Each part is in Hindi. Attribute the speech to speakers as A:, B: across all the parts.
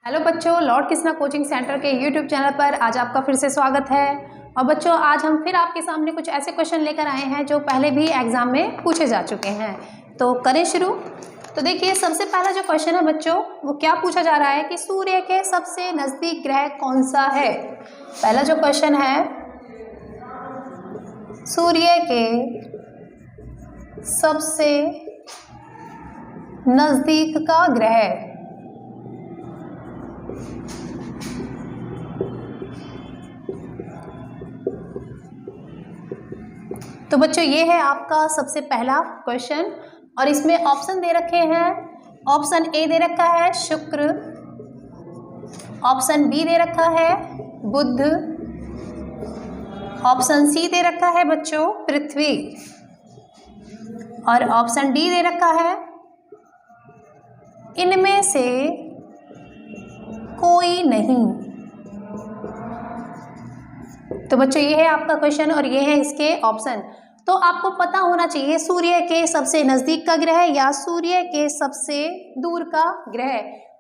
A: हेलो बच्चों, लॉर्ड कृष्णा कोचिंग सेंटर के यूट्यूब चैनल पर आज आपका फिर से स्वागत है। और बच्चों, आज हम फिर आपके सामने कुछ ऐसे क्वेश्चन लेकर आए हैं जो पहले भी एग्जाम में पूछे जा चुके हैं। तो करें शुरू। तो देखिए, सबसे पहला जो क्वेश्चन है बच्चों, वो क्या पूछा जा रहा है कि सूर्य के सबसे नज़दीक ग्रह कौन सा है। पहला जो क्वेश्चन है, सूर्य के सबसे नज़दीक का ग्रह। तो बच्चों, ये है आपका सबसे पहला क्वेश्चन और इसमें ऑप्शन दे रखे हैं। ऑप्शन ए दे रखा है शुक्र, ऑप्शन बी दे रखा है बुध, ऑप्शन सी दे रखा है बच्चों पृथ्वी और ऑप्शन डी दे रखा है इनमें से कोई नहीं। तो बच्चों, ये है आपका क्वेश्चन और ये है इसके ऑप्शन। तो आपको पता होना चाहिए सूर्य के सबसे नज़दीक का ग्रह या सूर्य के सबसे दूर का ग्रह।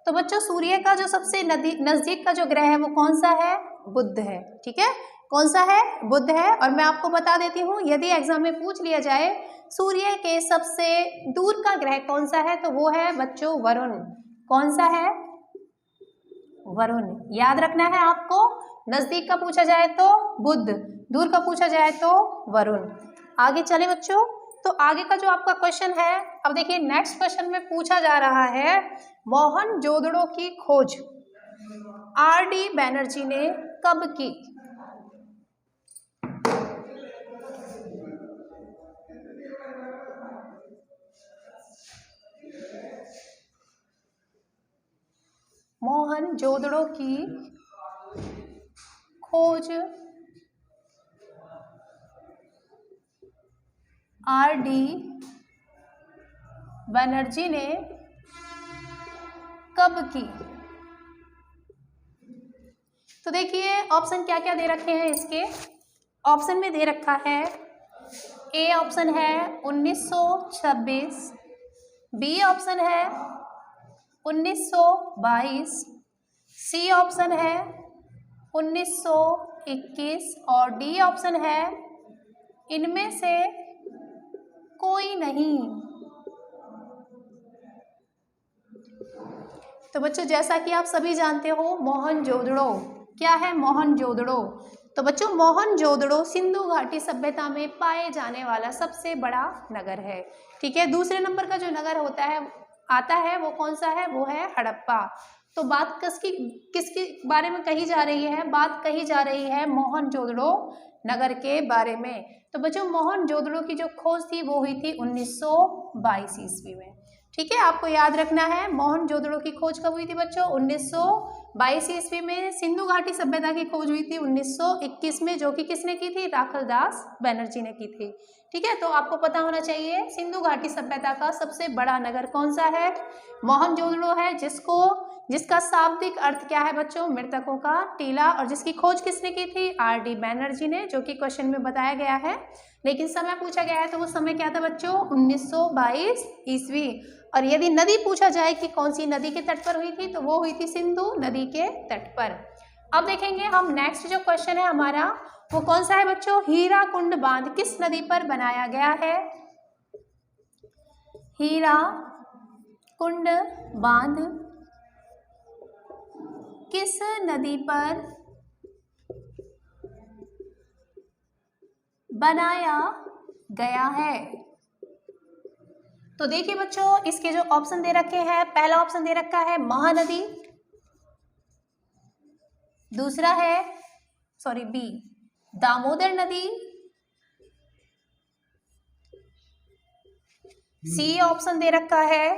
A: तो बच्चों, सूर्य का जो सबसे नज़दीक का जो ग्रह है वो कौन सा है? बुध है। ठीक है, कौन सा है? बुध है। और मैं आपको बता देती हूँ, यदि एग्जाम में पूछ लिया जाए सूर्य के सबसे दूर का ग्रह कौन सा है, तो वो है बच्चों वरुण। कौन सा है? वरुण। याद रखना है आपको, नजदीक का पूछा जाए तो बुध, दूर का पूछा जाए तो वरुण। आगे चले बच्चों, तो आगे का जो आपका क्वेश्चन है, अब देखिए नेक्स्ट क्वेश्चन में पूछा जा रहा है मोहनजोदड़ो की खोज आर.डी. बैनर्जी ने कब की? मोहनजोदड़ो की खोज आर.डी. बैनर्जी ने कब की? तो देखिए ऑप्शन क्या क्या दे रखे हैं इसके। ऑप्शन में दे रखा है, ए ऑप्शन है 1926, बी ऑप्शन है 1922, सी ऑप्शन है 1921 और डी ऑप्शन है इनमें से कोई नहीं। तो बच्चों, जैसा कि आप सभी जानते हो, मोहनजोदड़ो क्या है? मोहनजोदड़ो। तो बच्चों, मोहनजोदड़ो सिंधु घाटी सभ्यता में पाए जाने वाला सबसे बड़ा नगर है। ठीक है, दूसरे नंबर का जो नगर होता है आता है वो कौन सा है? वो है हड़प्पा। तो बात किसके बारे में कही जा रही है? बात कही जा रही है मोहनजोदड़ो नगर के बारे में। तो बच्चों, मोहनजोदड़ो की जो खोज थी वो हुई थी 1922 ईस्वी में। ठीक है, आपको याद रखना है मोहनजोदड़ो की खोज कब हुई थी बच्चों? 1922 ईस्वी में। सिंधु घाटी सभ्यता की खोज हुई थी 1921 में, जो कि किसने की थी? राखलदास बैनर्जी ने की थी। ठीक है, तो आपको पता होना चाहिए सिंधु घाटी सभ्यता का सबसे बड़ा नगर कौन सा है? मोहनजोदड़ो है, जिसका शाब्दिक अर्थ क्या है बच्चों? मृतकों का टीला। और जिसकी खोज किसने की थी? आर.डी. बैनर्जी ने, जो कि क्वेश्चन में बताया गया है। लेकिन समय पूछा गया है तो वो समय क्या था बच्चों? 1922 ईस्वी। और यदि नदी पूछा जाए कि कौन सी नदी के तट पर हुई थी, तो वो हुई थी सिंधु नदी के तट पर। अब देखेंगे हम नेक्स्ट जो क्वेश्चन है हमारा, वो कौन सा है बच्चों? हीराकुंड बांध किस नदी पर बनाया गया है? हीराकुंड बांध किस नदी पर बनाया गया है? तो देखिए बच्चों, इसके जो ऑप्शन दे रखे हैं, पहला ऑप्शन दे रखा है महानदी, दूसरा है बी दामोदर नदी, सी ऑप्शन दे रखा है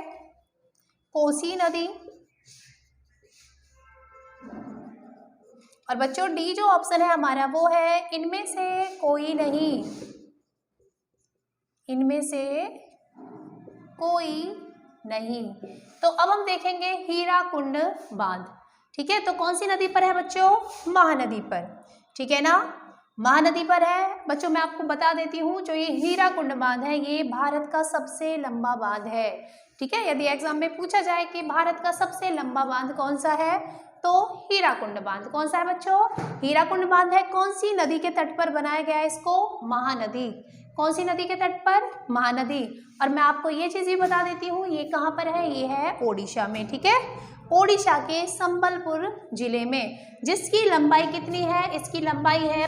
A: कोसी नदी और बच्चों डी जो ऑप्शन है हमारा वो है इनमें से कोई नहीं। इनमें से कोई नहीं। तो अब हम देखेंगे हीराकुंड बांध। ठीक है, तो कौन सी नदी पर है बच्चों? महानदी पर। ठीक है ना, महानदी पर है। बच्चों मैं आपको बता देती हूँ, जो ये हीराकुंड बांध है ये भारत का सबसे लंबा बांध है। ठीक है, यदि एग्जाम में पूछा जाए कि भारत का सबसे लंबा बांध कौन सा है तो हीराकुंड बांध। कौन सा है बच्चों? हीराकुंड बांध है। कौन सी नदी के तट पर बनाया गया है इसको? महानदी। कौन सी नदी के तट पर? महानदी। और मैं आपको ये चीज भी बता देती हूँ, ये कहाँ पर है? ये है ओडिशा में। ठीक है, ओडिशा के संबलपुर जिले में। जिसकी लंबाई कितनी है? इसकी लंबाई है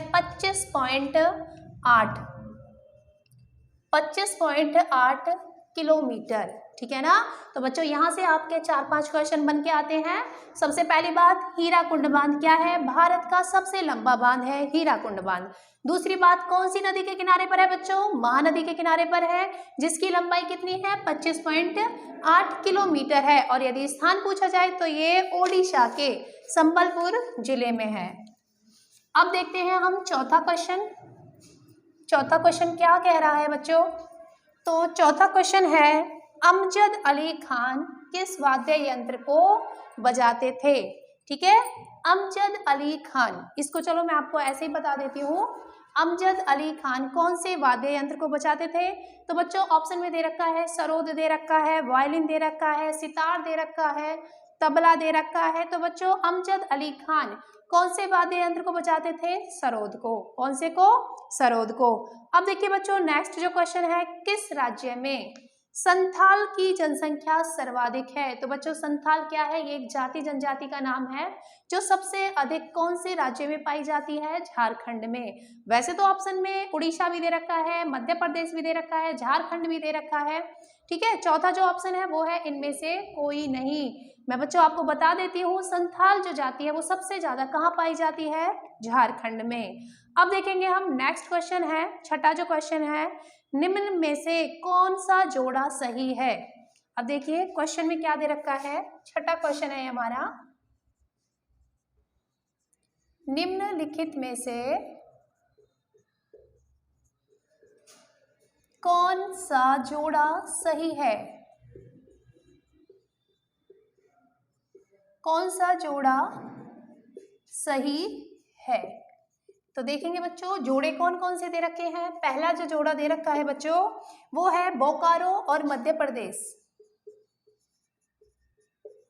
A: 25.8 किलोमीटर। ठीक है ना। तो बच्चों यहाँ से आपके 4-5 क्वेश्चन बन के आते हैं। सबसे पहली बात, हीराकुंड बांध क्या है? भारत का सबसे लंबा बांध है हीराकुंड बांध। दूसरी बात, कौन सी नदी के किनारे पर है बच्चों? महानदी के किनारे पर है, जिसकी लंबाई कितनी है? 25.8 किलोमीटर है। और यदि स्थान पूछा जाए तो ये ओडिशा के संबलपुर जिले में है। अब देखते हैं हम चौथा क्वेश्चन। चौथा क्वेश्चन क्या कह रहा है बच्चों? तो चौथा क्वेश्चन है, अमजद अली खान किस वाद्य यंत्र को बजाते थे? ठीक है, अमजद अली खान, इसको चलो मैं आपको ऐसे ही बता देती हूँ। अमजद अली खान कौन से वाद्य यंत्र को बजाते थे? तो बच्चों ऑप्शन में दे रखा है, सरोद दे रखा है, वायलिन दे रखा है, सितार दे रखा है, तबला दे रखा है। तो बच्चों अमजद अली खान कौन से वाद्य यंत्र को बजाते थे? सरोद को। कौन से को? सरोद को। अब देखिए बच्चों नेक्स्ट जो क्वेश्चन है, किस राज्य में संथाल की जनसंख्या सर्वाधिक है? तो बच्चों संथाल क्या है? ये एक जाति जनजाति का नाम है जो सबसे अधिक कौन से राज्य में पाई जाती है? झारखंड में। वैसे तो ऑप्शन में उड़ीसा भी दे रखा है, मध्य प्रदेश भी दे रखा है, झारखंड भी दे रखा है। ठीक है, चौथा जो ऑप्शन है वो है इनमें से कोई नहीं। मैं बच्चों आपको बता देती हूँ, संथाल जो जाति है वो सबसे ज्यादा कहाँ पाई जाती है? झारखंड में। अब देखेंगे हम नेक्स्ट क्वेश्चन है, छठा जो क्वेश्चन है, निम्न में से कौन सा जोड़ा सही है? अब देखिए क्वेश्चन में क्या दे रखा है, छठा क्वेश्चन है हमारा, निम्नलिखित में से कौन सा जोड़ा सही है? कौन सा जोड़ा सही है? तो देखेंगे बच्चों जोड़े कौन कौन से दे रखे हैं। पहला जो जोड़ा दे रखा है बच्चों वो है बोकारो और मध्य प्रदेश।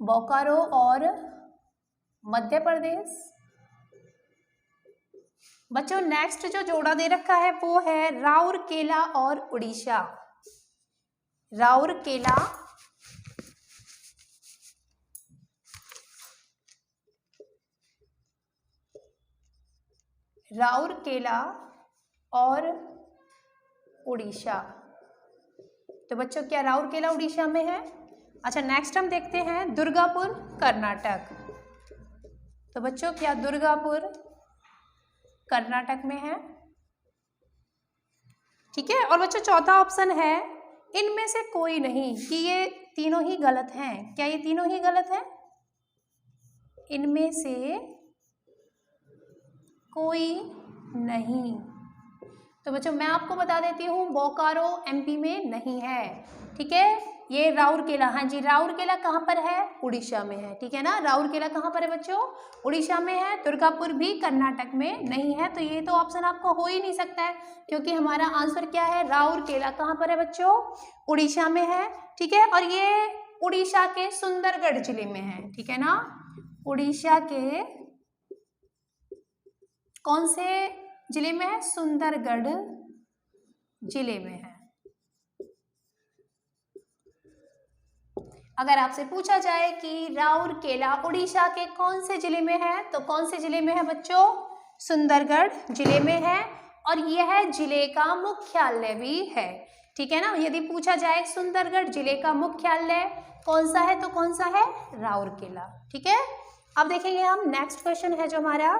A: बोकारो और मध्य प्रदेश। बच्चों नेक्स्ट जो जोड़ा दे रखा है वो है राउरकेला और उड़ीसा। राउरकेला राउरकेला और उड़ीसा। तो बच्चों क्या राउरकेला उड़ीसा में है? अच्छा नेक्स्ट हम देखते हैं दुर्गापुर कर्नाटक। तो बच्चों क्या दुर्गापुर कर्नाटक में है? ठीक है। और बच्चों चौथा ऑप्शन है इनमें से कोई नहीं, कि ये तीनों ही गलत हैं। क्या ये तीनों ही गलत हैं? इनमें से कोई नहीं। तो बच्चों मैं आपको बता देती हूँ बोकारो एमपी में नहीं है। ठीक है, ये राउरकेला, हाँ जी राउरकेला कहाँ पर है? उड़ीसा में है। ठीक है ना, राउरकेला कहाँ पर है बच्चों? उड़ीसा में है। दुर्गापुर भी कर्नाटक में नहीं है। तो ये तो ऑप्शन आपको हो ही नहीं सकता है, क्योंकि हमारा आंसर क्या है? राउरकेला कहाँ पर है बच्चों? उड़ीसा में है। ठीक है, और ये उड़ीसा के सुंदरगढ़ जिले में है। ठीक है ना, उड़ीसा के कौन से जिले में है? सुंदरगढ़ जिले में है। अगर आपसे पूछा जाए कि राउरकेला उड़ीसा के कौन से जिले में है, तो कौन से जिले में है बच्चों? सुंदरगढ़ जिले में है। और यह जिले का मुख्यालय भी है। ठीक है ना, यदि पूछा जाए सुंदरगढ़ जिले का मुख्यालय कौन सा है, तो कौन सा है? राउरकेला। ठीक है, अब देखेंगे हम नेक्स्ट क्वेश्चन है जो हमारा,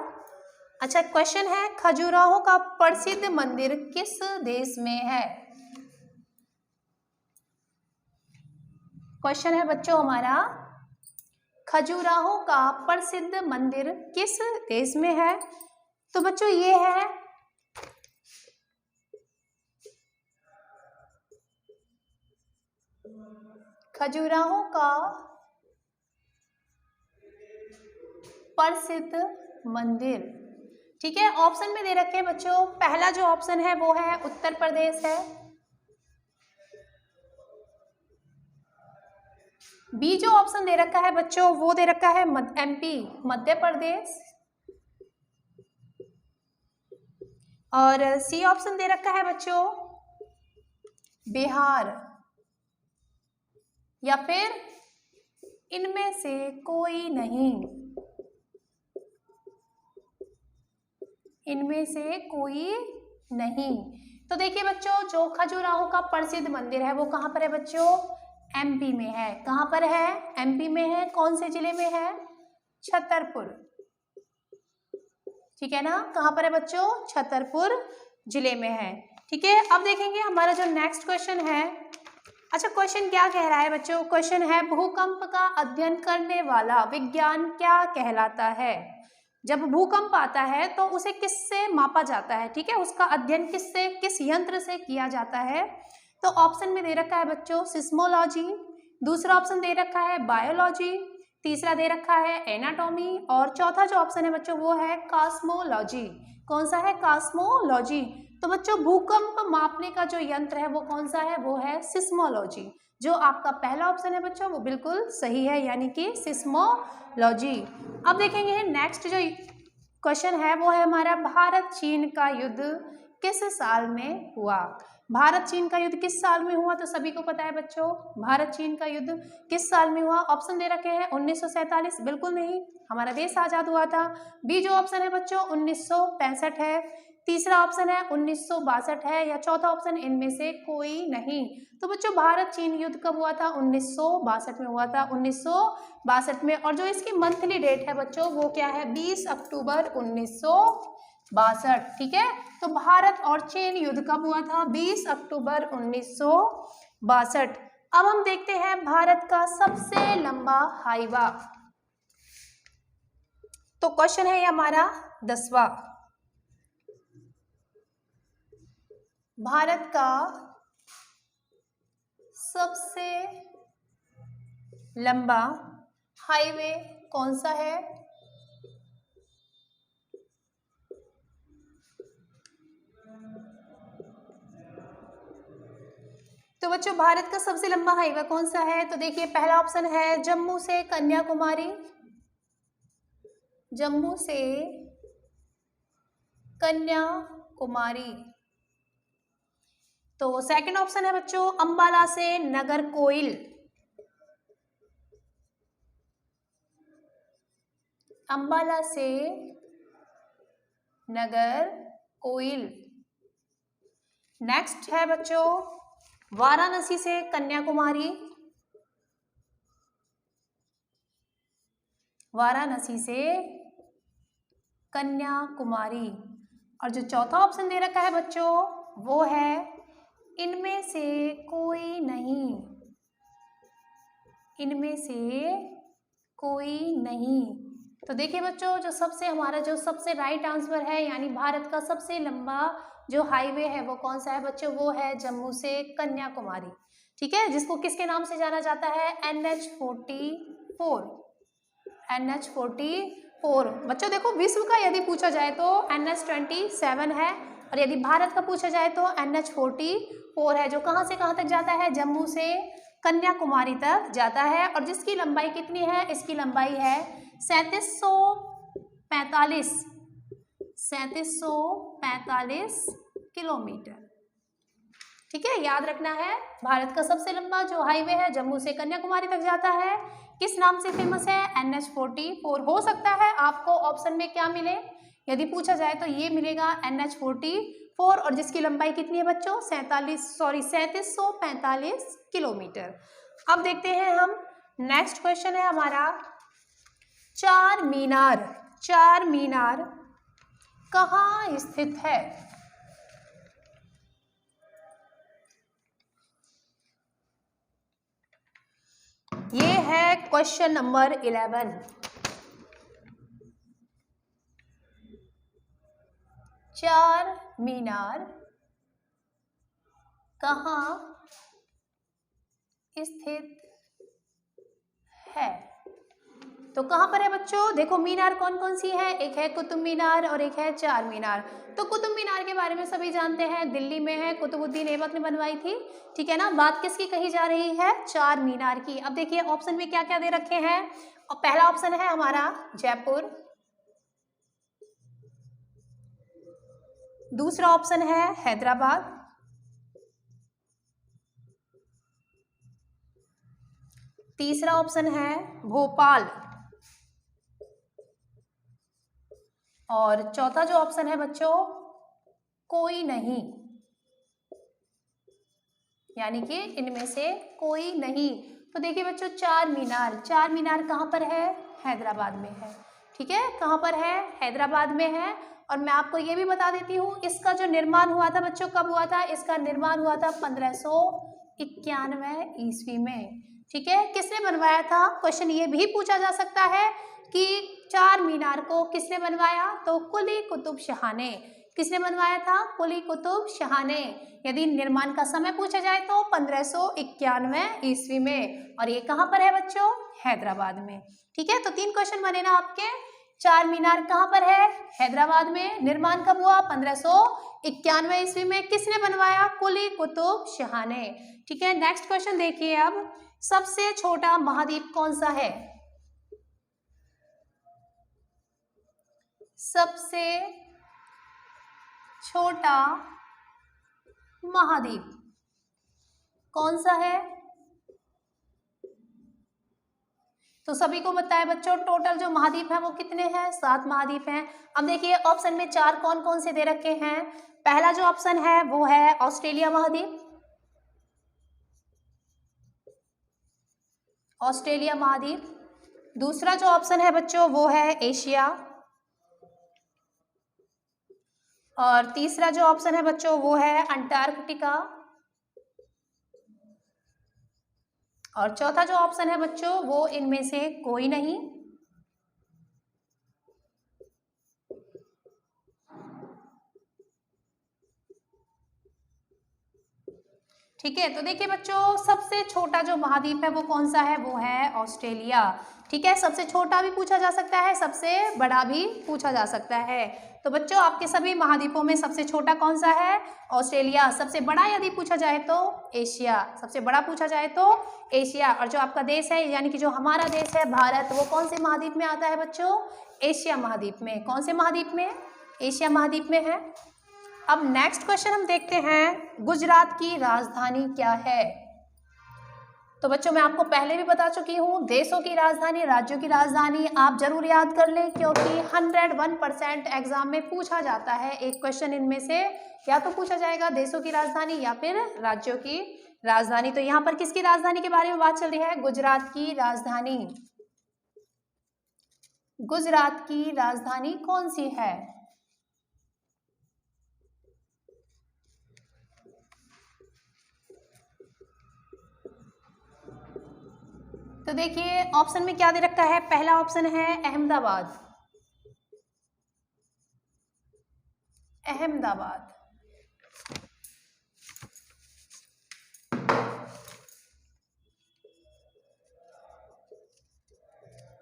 A: अच्छा क्वेश्चन है खजुराहो का प्रसिद्ध मंदिर किस देश में है? क्वेश्चन है बच्चों हमारा, खजुराहो का प्रसिद्ध मंदिर किस देश में है? तो बच्चों ये है खजुराहो का प्रसिद्ध मंदिर। ठीक है, ऑप्शन में दे रखे हैं बच्चों, पहला जो ऑप्शन है वो है उत्तर प्रदेश है, बी जो ऑप्शन दे रखा है बच्चों वो दे रखा है एमपी मध्य प्रदेश, और सी ऑप्शन दे रखा है बच्चों बिहार, या फिर इनमें से कोई नहीं, इनमें से कोई नहीं। तो देखिए बच्चों, जो खजुराहो का प्रसिद्ध मंदिर है वो कहाँ पर है बच्चों, एमपी में है। कहाँ पर है, एमपी में है। कौन से जिले में है, छतरपुर, ठीक है ना। कहाँ पर है बच्चों, छतरपुर जिले में है। ठीक है, अब देखेंगे हमारा जो नेक्स्ट क्वेश्चन है। अच्छा, क्वेश्चन क्या कह रहा है बच्चों, क्वेश्चन है भूकंप का अध्ययन करने वाला विज्ञान क्या कहलाता है। जब भूकंप आता है तो उसे किससे मापा जाता है, ठीक है, उसका अध्ययन किससे, किस यंत्र से किया जाता है। तो ऑप्शन में दे रखा है बच्चों सिस्मोलॉजी, दूसरा ऑप्शन दे रखा है बायोलॉजी, तीसरा दे रखा है एनाटॉमी, और चौथा जो ऑप्शन है बच्चों वो है कॉस्मोलॉजी। कौन सा है, कॉस्मोलॉजी। तो बच्चों भूकंप मापने का जो यंत्र है वो कौन सा है, वो है सिस्मोलॉजी। जो आपका पहला ऑप्शन है बच्चों वो बिल्कुल सही है, यानी कि सिस्मोलॉजी। अब देखेंगे नेक्स्ट जो क्वेश्चन है वो है हमारा भारत चीन का युद्ध किस साल में हुआ। भारत चीन का युद्ध किस साल में हुआ, तो सभी को पता है बच्चों भारत चीन का युद्ध किस साल में हुआ। ऑप्शन दे रखे हैं 1947, बिल्कुल नहीं, हमारा देश आजाद हुआ था। बी जो ऑप्शन है बच्चों 1965 है, तीसरा ऑप्शन है 1962 है, या चौथा ऑप्शन इनमें से कोई नहीं। तो बच्चों भारत चीन युद्ध कब हुआ था, 1962 में हुआ था, 1962 में। और जो इसकी मंथली डेट है बच्चों वो क्या है, 20 अक्टूबर 1962। ठीक है, तो भारत और चीन युद्ध कब हुआ था, 20 अक्टूबर 1962। अब हम देखते हैं भारत का सबसे लंबा हाईवा। तो क्वेश्चन है हमारा 10वां, भारत का सबसे लंबा हाईवे कौन सा है। तो बच्चों भारत का सबसे लंबा हाईवे कौन सा है, तो देखिए पहला ऑप्शन है जम्मू से कन्याकुमारी, जम्मू से कन्याकुमारी। तो सेकंड ऑप्शन है बच्चों अंबाला से नागरकोइल, अंबाला से नागरकोइल। नेक्स्ट है बच्चों वाराणसी से कन्याकुमारी, वाराणसी से कन्याकुमारी। और जो चौथा ऑप्शन दे रखा है बच्चों वो है इनमें से कोई नहीं, इनमें से कोई नहीं। तो देखिए बच्चों जो सबसे हमारा जो सबसे राइट आंसर है, यानी भारत का सबसे लंबा जो हाईवे है वो कौन सा है बच्चों, वो है जम्मू से कन्याकुमारी। ठीक है, जिसको किसके नाम से जाना जाता है, NH-44, NH-44। बच्चों देखो विश्व का यदि पूछा जाए तो NH-27 है, और यदि भारत का पूछा जाए तो NH-44 है, जो कहाँ से कहाँ तक जाता है, जम्मू से कन्याकुमारी तक जाता है। और जिसकी लंबाई कितनी है, इसकी लंबाई है 3745 किलोमीटर। ठीक है, याद रखना है भारत का सबसे लंबा जो हाईवे है जम्मू से कन्याकुमारी तक जाता है, किस नाम से फेमस है, NH-44। हो सकता है आपको ऑप्शन में क्या मिले, यदि पूछा जाए तो ये मिलेगा NH-44, और जिसकी लंबाई कितनी है बच्चों 3745 किलोमीटर। अब देखते हैं हम नेक्स्ट क्वेश्चन है हमारा चार मीनार, चार मीनार कहाँ स्थित है। ये है क्वेश्चन नंबर 11। चार मीनार कहाँ स्थित है। तो कहाँ पर है बच्चों? देखो मीनार कौन कौन सी है, एक है कुतुब मीनार और एक है चार मीनार। तो कुतुब मीनार के बारे में सभी जानते हैं, दिल्ली में है, कुतुबुद्दीन ऐबक ने बनवाई थी, ठीक है ना। बात किसकी कही जा रही है? चार मीनार की। अब देखिए ऑप्शन में क्या क्या दे रखे हैं, और पहला ऑप्शन है हमारा जयपुर, दूसरा ऑप्शन है हैदराबाद, तीसरा ऑप्शन है भोपाल, और चौथा जो ऑप्शन है बच्चों कोई नहीं, यानी कि इनमें से कोई नहीं। तो देखिए बच्चों चार मीनार कहाँ पर है? हैदराबाद में है, ठीक है। कहाँ पर है? हैदराबाद में है। और मैं आपको ये भी बता देती हूँ इसका जो निर्माण हुआ था बच्चों, कब हुआ था? इसका निर्माण हुआ था 1591 ईस्वी में, ठीक है। किसने बनवाया था? क्वेश्चन ये भी पूछा जा सकता है कि चार मीनार को किसने बनवाया? तो कुली कुतुब शाह ने। किसने बनवाया था? कुली कुतुब शाह ने। यदि निर्माण का समय पूछा जाए तो 1591 ईस्वी में, और ये कहाँ पर है बच्चों? हैदराबाद में, ठीक है। तो 3 क्वेश्चन बने ना आपके। चार मीनार कहाँ पर है? हैदराबाद में। निर्माण कब हुआ? 1591 ईस्वी में। किसने बनवाया? कुली कुतुब शाह ने, ठीक है। नेक्स्ट क्वेश्चन देखिए अब, सबसे छोटा महाद्वीप कौन सा है? सबसे छोटा महाद्वीप कौन सा है? तो सभी को बताया बच्चों टोटल जो महाद्वीप है वो कितने हैं? 7 महाद्वीप हैं। अब देखिए ऑप्शन में 4 कौन कौन से दे रखे हैं। पहला जो ऑप्शन है वो है ऑस्ट्रेलिया महाद्वीप, ऑस्ट्रेलिया महाद्वीप। दूसरा जो ऑप्शन है बच्चों वो है एशिया, और तीसरा जो ऑप्शन है बच्चों वो है अंटार्कटिका, और चौथा जो ऑप्शन है बच्चों वो इनमें से कोई नहीं। ठीक है, तो देखिए बच्चों सबसे छोटा जो महाद्वीप है वो कौन सा है? वो है ऑस्ट्रेलिया, ठीक है। सबसे छोटा भी पूछा जा सकता है, सबसे बड़ा भी पूछा जा सकता है। तो बच्चों आपके सभी महाद्वीपों में सबसे छोटा कौन सा है? ऑस्ट्रेलिया। सबसे बड़ा यदि पूछा जाए तो एशिया, सबसे बड़ा पूछा जाए तो एशिया। और जो आपका देश है यानी कि जो हमारा देश है भारत, वो कौन से महाद्वीप में आता है बच्चों? एशिया महाद्वीप में। कौन से महाद्वीप में? एशिया महाद्वीप में है। अब नेक्स्ट क्वेश्चन हम देखते हैं, गुजरात की राजधानी क्या है? तो बच्चों मैं आपको पहले भी बता चुकी हूँ, देशों की राजधानी, राज्यों की राजधानी आप जरूर याद कर लें, क्योंकि 101% एग्जाम में पूछा जाता है एक क्वेश्चन इनमें से, या तो पूछा जाएगा देशों की राजधानी या फिर राज्यों की राजधानी। तो यहाँ पर किसकी राजधानी के बारे में बात चल रही है? गुजरात की राजधानी। गुजरात की राजधानी कौन सी है? तो देखिए ऑप्शन में क्या दे रखा है। पहला ऑप्शन है अहमदाबाद, अहमदाबाद।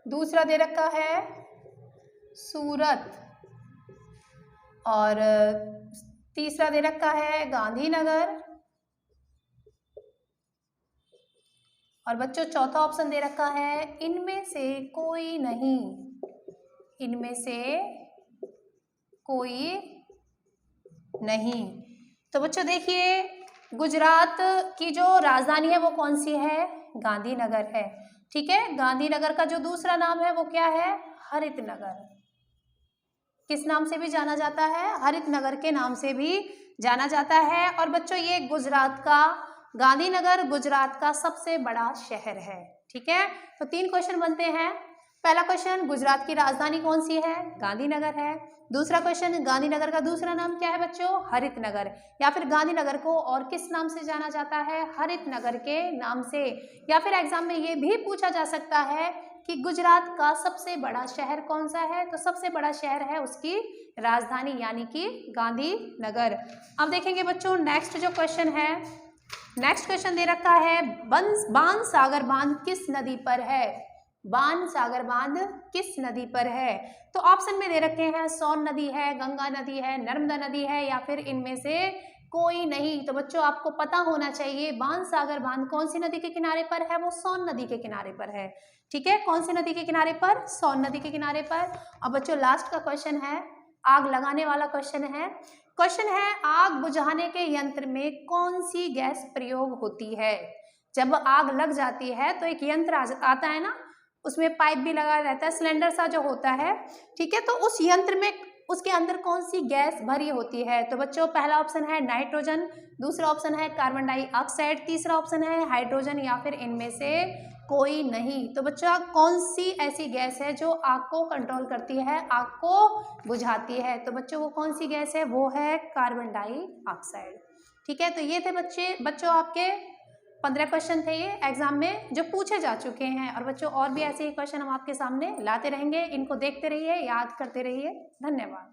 A: दूसरा दे रखा है सूरत, और तीसरा दे रखा है गांधीनगर, और बच्चों चौथा ऑप्शन दे रखा है इनमें से कोई नहीं, इनमें से कोई नहीं। तो बच्चों देखिए गुजरात की जो राजधानी है वो कौन सी है? गांधीनगर है, ठीक है। गांधीनगर का जो दूसरा नाम है वो क्या है? हरितनगर। किस नाम से भी जाना जाता है? हरितनगर के नाम से भी जाना जाता है। और बच्चों ये गुजरात का, गांधीनगर गुजरात का सबसे बड़ा शहर है, ठीक है। तो 3 क्वेश्चन बनते हैं। पहला क्वेश्चन, गुजरात की राजधानी कौन सी है? गांधीनगर है। दूसरा क्वेश्चन, गांधीनगर का दूसरा नाम क्या है बच्चों? हरितनगर। या फिर गांधीनगर को और किस नाम से जाना जाता है? हरितनगर के नाम से। या फिर एग्जाम में ये भी पूछा जा सकता है कि गुजरात का सबसे बड़ा शहर कौन सा है? तो सबसे बड़ा शहर है उसकी राजधानी यानी कि गांधीनगर। अब देखेंगे बच्चों नेक्स्ट जो क्वेश्चन है, नेक्स्ट क्वेश्चन दे रखा है बाणसागर बांध किस नदी पर है? बाण सागर बांध किस नदी पर है? तो ऑप्शन में दे रखे हैं सोन नदी है, गंगा नदी है, नर्मदा नदी है या फिर इनमें से कोई नहीं। तो बच्चों आपको पता होना चाहिए बाण सागर बांध कौन सी नदी के किनारे पर है, वो सोन नदी के किनारे पर है। ठीक है, कौन सी नदी के किनारे पर? सोन नदी के किनारे पर। और बच्चों लास्ट का क्वेश्चन है, आग लगाने वाला क्वेश्चन है। क्वेश्चन है आग बुझाने के यंत्र में कौन सी गैस प्रयोग होती है? जब आग लग जाती है तो एक यंत्र आता है ना, उसमें पाइप भी लगा रहता है, सिलेंडर सा जो होता है। ठीक है, तो उस यंत्र में उसके अंदर कौन सी गैस भरी होती है? तो बच्चों पहला ऑप्शन है नाइट्रोजन, दूसरा ऑप्शन है कार्बन डाइऑक्साइड, तीसरा ऑप्शन है हाइड्रोजन या फिर इनमें से कोई नहीं। तो बच्चों कौन सी ऐसी गैस है जो आग को कंट्रोल करती है, आग को बुझाती है? तो बच्चों वो कौन सी गैस है? वो है कार्बन डाइऑक्साइड। ठीक है, तो ये थे बच्चों आपके 15 क्वेश्चन थे ये एग्जाम में जो पूछे जा चुके हैं। और बच्चों और भी ऐसे ही क्वेश्चन हम आपके सामने लाते रहेंगे, इनको देखते रहिए, याद करते रहिए। धन्यवाद।